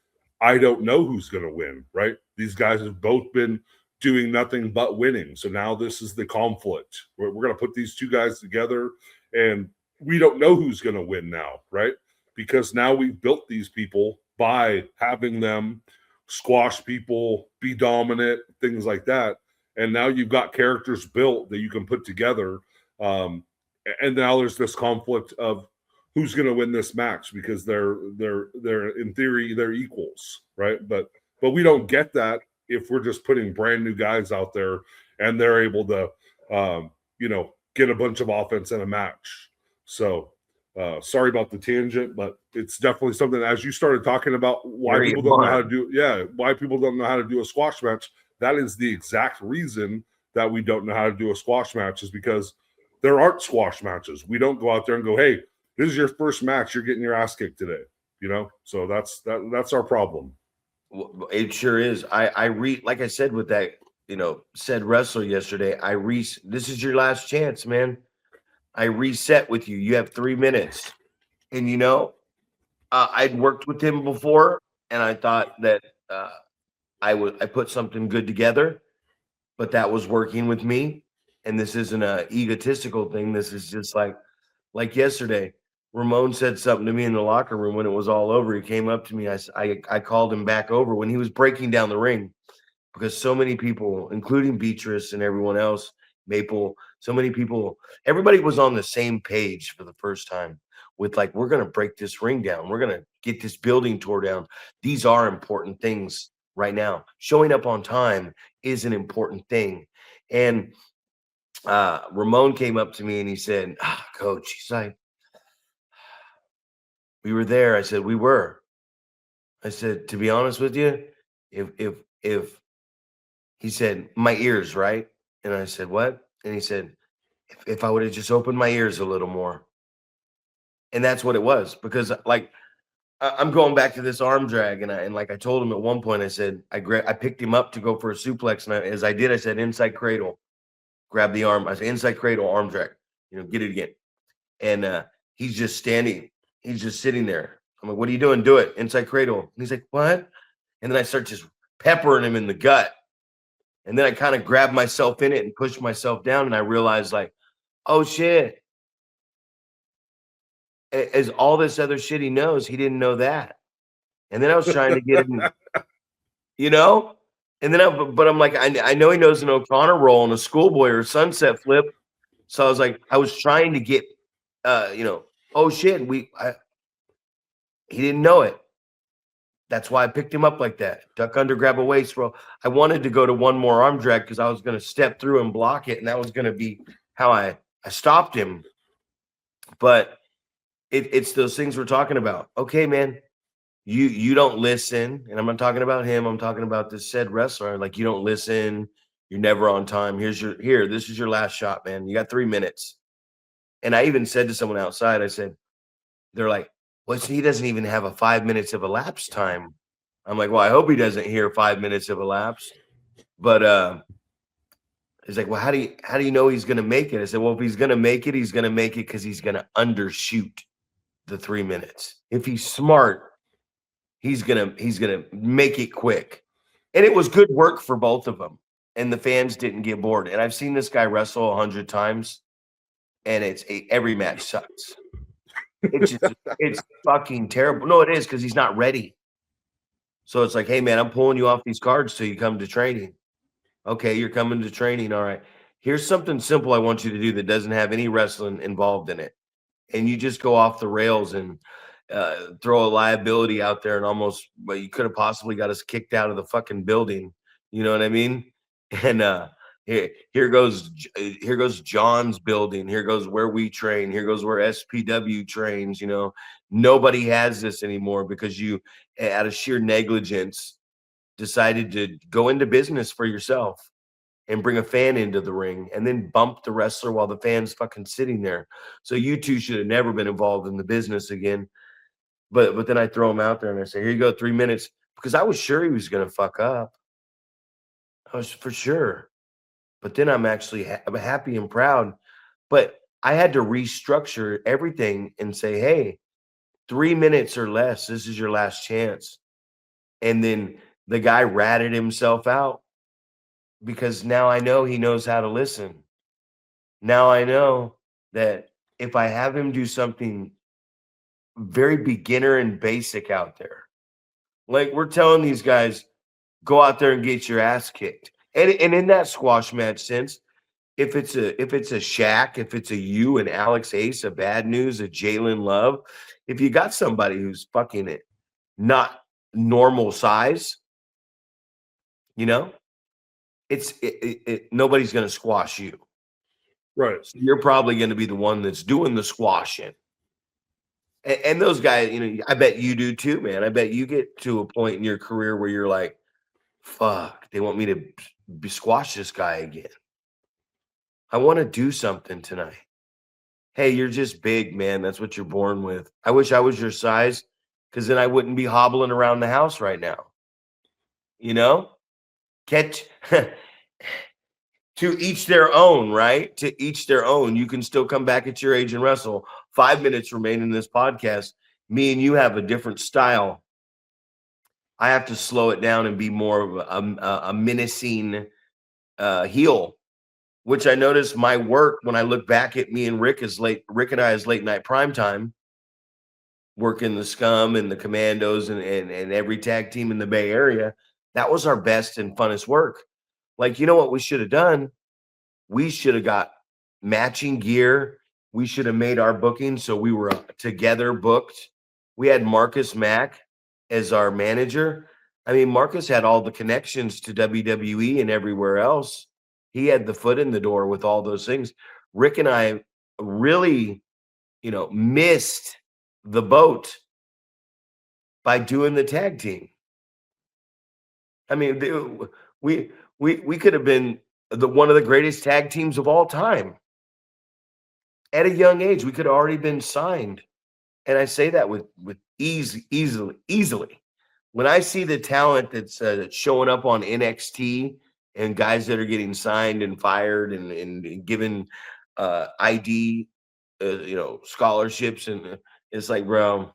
I don't know who's going to win, right? These guys have both been doing nothing but winning. So now this is the conflict. We're going to put these two guys together and we don't know who's going to win now, right? Because now we've built these people by having them squash people, be dominant, things like that. And now you've got characters built that you can put together. And now there's this conflict of who's going to win this match because they're in theory they're equals, right? But we don't get that if we're just putting brand new guys out there and they're able to get a bunch of offense in a match. So sorry about the tangent, but it's definitely something as you started talking about why people don't know how to do why people don't know how to do a squash match. That is the exact reason that we don't know how to do a squash match is because there aren't squash matches. We don't go out there and go, hey, this is your first match. You're getting your ass kicked today. So that's our problem. It sure is. I like I said with that, said wrestler yesterday. This is your last chance, man. I reset with you. You have 3 minutes, and I'd worked with him before, and I thought that I put something good together, but that was working with me. And this isn't a egotistical thing. This is just like yesterday. Ramon said something to me in the locker room when it was all over. He came up to me. I called him back over when he was breaking down the ring because so many people, including Beatrice and everyone else, Maple, so many people, everybody was on the same page for the first time with we're going to break this ring down. We're going to get this building tore down. These are important things right now. Showing up on time is an important thing. And Ramon came up to me and he said, Coach, he's like, we were there. I said, we were. I said, to be honest with you, if he said, my ears, right? And I said, what? And he said, if I would have just opened my ears a little more. And that's what it was. Because I'm going back to this arm drag. And like I told him at one point, I said, I picked him up to go for a suplex. And as I did, I said, inside cradle, grab the arm. I said, inside cradle, arm drag, get it again. And he's just standing. He's just sitting there. I'm like, what are you doing? Do it. Inside cradle. And he's like, what? And then I start just peppering him in the gut. And then I kind of grabbed myself in it and pushed myself down. And I realized oh shit. As all this other shit he knows, he didn't know that. And then I was trying to get him, and then but I'm like, I know he knows an O'Connor roll and a schoolboy or a sunset flip. So I was trying to get, oh shit, he didn't know it. That's why I picked him up like that. Duck under, grab a waist roll. I wanted to go to one more arm drag because I was going to step through and block it, and that was going to be how I stopped him. But it's those things we're talking about. Okay, man, you don't listen, and I'm not talking about him. I'm talking about this said wrestler. You don't listen. You're never on time. This is your last shot, man. You got 3 minutes. And I even said to someone outside, I said, they're like, well, he doesn't even have a 5 minutes of elapsed time. I'm like, well, I hope he doesn't hear 5 minutes of elapsed. But he's like, well, how do you know he's going to make it? I said, well, if he's going to make it, he's going to make it because he's going to undershoot the 3 minutes. If he's smart, he's gonna make it quick. And it was good work for both of them. And the fans didn't get bored. And I've seen this guy wrestle 100 times, and every match sucks. It's fucking terrible. No, it is because he's not ready. So it's like, hey man, I'm pulling you off these cards till you come to training. Okay, you're coming to training. All right. Here's something simple I want you to do that doesn't have any wrestling involved in it. And you just go off the rails and throw a liability out there and almost, well, you could have possibly got us kicked out of the fucking building. You know what I mean? And here goes John's building. Here goes where we train. Here goes where SPW trains. Nobody has this anymore because you, out of sheer negligence, decided to go into business for yourself and bring a fan into the ring and then bump the wrestler while the fan's fucking sitting there. So you two should have never been involved in the business again. But then I throw him out there and I say, here you go, 3 minutes, because I was sure he was going to fuck up. I was for sure. But then I'm actually I'm happy and proud. But I had to restructure everything and say, hey, 3 minutes or less, this is your last chance. And then the guy ratted himself out because now I know he knows how to listen. Now I know that if I have him do something very beginner and basic out there, like we're telling these guys, go out there and get your ass kicked. And in that squash match sense, if it's a Shaq, if it's a you and Alex Ace, a Bad News, a Jalen Love, if you got somebody who's fucking it, not normal size, nobody's going to squash you. Right. So you're probably going to be the one that's doing the squashing. And those guys, I bet you do too, man. I bet you get to a point in your career where you're like, fuck, they want me to squash this guy again. I want to do something tonight. Hey, you're just big, man. That's what you're born with. I wish I was your size because then I wouldn't be hobbling around the house right now. Catch to each their own, right? To each their own. You can still come back at your age and wrestle. 5 minutes remain in this podcast. Me and you have a different style. I have to slow it down and be more of a menacing heel, which I noticed my work when I look back at me and Rick and I as late night prime time, working the Scum and the Commandos and every tag team in the Bay Area. That was our best and funnest work. Like, you know what we should have done? We should have got matching gear. We should have made our booking so we were together booked. We had Marcus Mack as our manager. I mean, Marcus had all the connections to WWE and everywhere else. He had the foot in the door with all those things. Rick and I really, missed the boat by doing the tag team. I mean, we could have been one of the greatest tag teams of all time. At a young age, we could have already been signed. And I say that with easily. When I see the talent that's showing up on NXT and guys that are getting signed and fired and given ID, scholarships, and it's like, bro,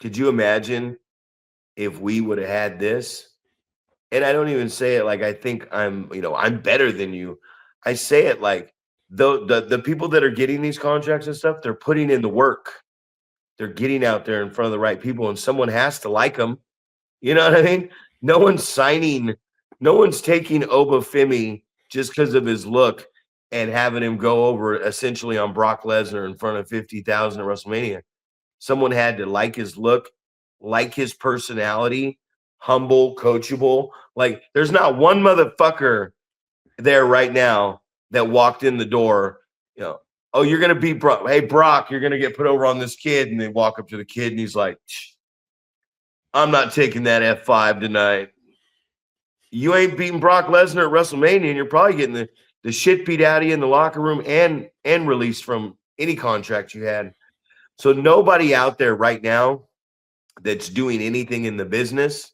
could you imagine if we would have had this? And I don't even say it like I think I'm better than you. I say it like the people that are getting these contracts and stuff, they're putting in the work. They're getting out there in front of the right people, and someone has to like them. You know what I mean? No one's taking Obafemi just because of his look and having him go over essentially on Brock Lesnar in front of 50,000 at WrestleMania. Someone had to like his look, like his personality, humble, coachable. Like, there's not one motherfucker there right now that walked in the door, oh, you're going to beat Brock. Hey, Brock, you're going to get put over on this kid. And they walk up to the kid and he's like, I'm not taking that F5 tonight. You ain't beating Brock Lesnar at WrestleMania, and you're probably getting the shit beat out of you in the locker room and released from any contract you had. So nobody out there right now that's doing anything in the business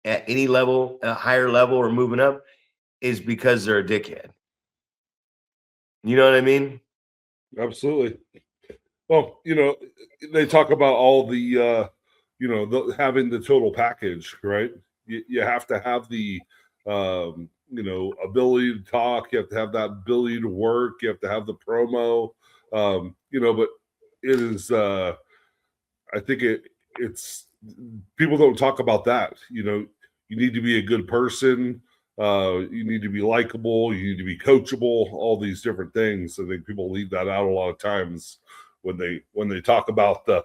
at any level, a higher level or moving up, is because they're a dickhead. You know what I mean? Absolutely. Well, they talk about all the, having the total package, right? You have to have the, ability to talk. You have to have that ability to work. You have to have the promo, but it is, I think it's people don't talk about that. You need to be a good person. You need to be likable. You need to be coachable. All these different things. I think people leave that out a lot of times when they talk about the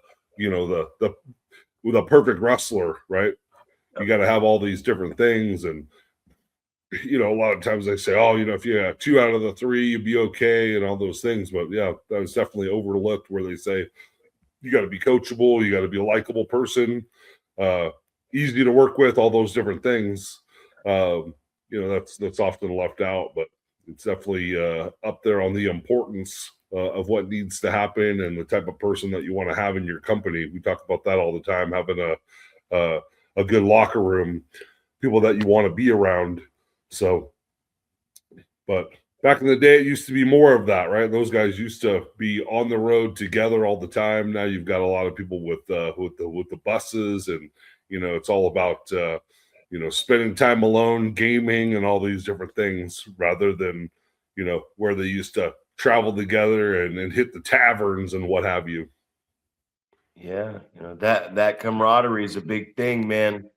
perfect wrestler, right? You got to have all these different things, and a lot of times they say, oh, if you have 2 out of the 3, you'd be okay, and all those things. But yeah, that was definitely overlooked. Where they say you got to be coachable, you got to be a likable person, easy to work with, all those different things. That's often left out, but it's definitely up there on the importance of what needs to happen and the type of person that you want to have in your company. We talk about that all the time, having a good locker room, people that you want to be around. So, but back in the day, it used to be more of that, right? Those guys used to be on the road together all the time. Now you've got a lot of people with the buses, and it's all about spending time alone, gaming, and all these different things, rather than where they used to travel together and hit the taverns and what have you. Yeah, that camaraderie is a big thing, man.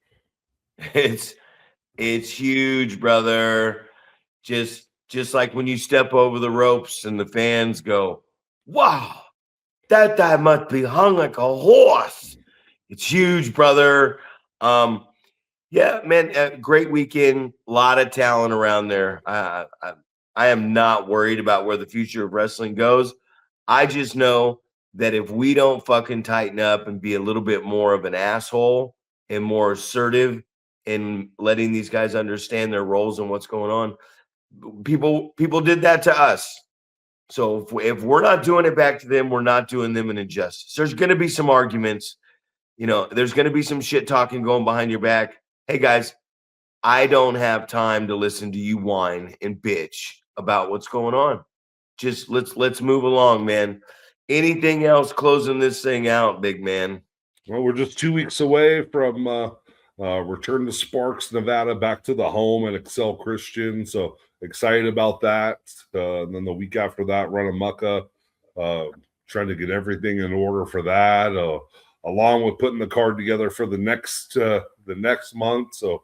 It's huge, brother. Just like when you step over the ropes and the fans go, wow, that guy must be hung like a horse. It's huge, brother. Yeah, man, great weekend. A lot of talent around there. I am not worried about where the future of wrestling goes. I just know that if we don't fucking tighten up and be a little bit more of an asshole and more assertive in letting these guys understand their roles and what's going on, people did that to us. So if we're not doing it back to them, we're not doing them an injustice. There's going to be some arguments. There's going to be some shit talking going behind your back. Hey guys, I don't have time to listen to you whine and bitch about what's going on. Just let's move along, man. Anything else closing this thing out, big man? Well, we're just 2 weeks away from return to Sparks, Nevada, back to the home at Excel Christian. So excited about that. And then the week after that, run a Mucka. Trying to get everything in order for that, along with putting the card together for the next month. So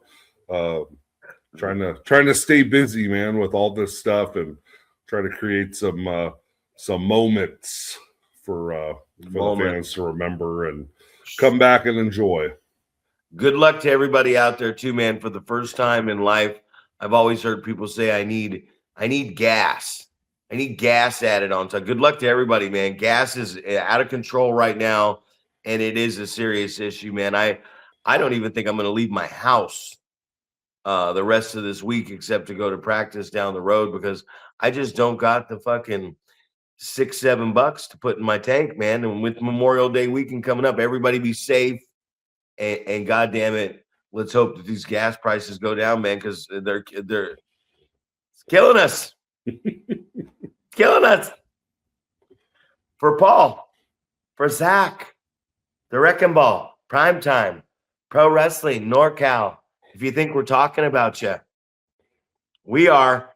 trying to stay busy, man, with all this stuff and try to create some moments for the fans to remember and come back and enjoy. Good luck to everybody out there too, man. For the first time in life, I've always heard people say, I need gas. I need gas added on top. Good luck to everybody, man. Gas is out of control right now, and it is a serious issue, man. I don't even think I'm going to leave my house the rest of this week except to go to practice down the road because I just don't got the fucking $6-7 to put in my tank, man. And with Memorial Day weekend coming up, everybody be safe. And God damn it, let's hope that these gas prices go down, man, because they're killing us. Killing us. For Paul, for Zach, the Wrecking Ball, Primetime, Pro Wrestling, NorCal. If you think we're talking about you, we are.